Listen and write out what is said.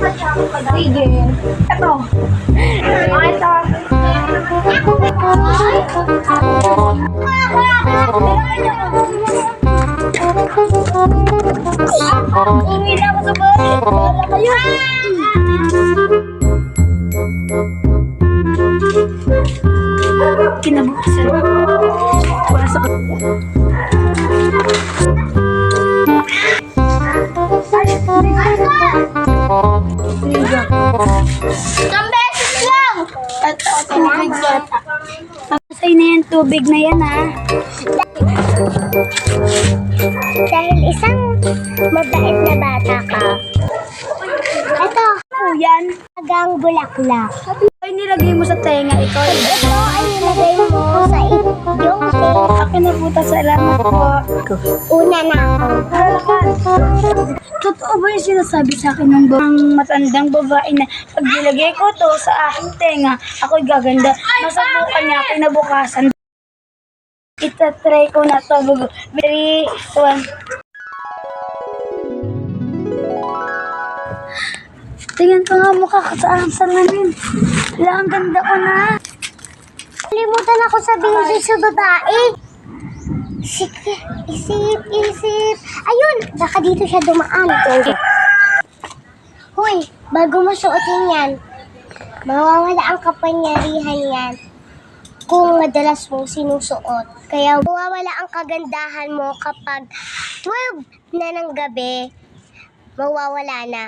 Sige. Ito. Ito. Uwi na ako sa bahay. Wala kayo. Kinabukasan. Pasok. Isang beses lang! Ito, tubig yata. Sa'yo na yan, tubig na yan, ha? Dahil isang mabait na bata ka. Ito, O, yan. agang bulaklak. Ay, nilagay mo sa tenga, ikaw. Ito ay nilagay mo sa iyong tenga. Akin na po, salamat po. Una na ako. Totoo ba yung sinasabi sa akin ng matandang babae na pag nilagay ko to sa aking tenga, ako'y gaganda. Masabukan niya, kinabukasan. Itatry ko na to. 3, 1. Tingnan ko nga mukha ko sa aking salamin. Wala, ang ganda ko na. Kalimutan ako sabihin sa babae. Sige, isip. Ayun, baka dito siya dumaan. Hoy, bago mo suotin yan, mawawala ang kapangyarihan yan kung madalas mong sinusuot. Kaya mawawala ang kagandahan mo kapag 12 na ng gabi, mawawala na.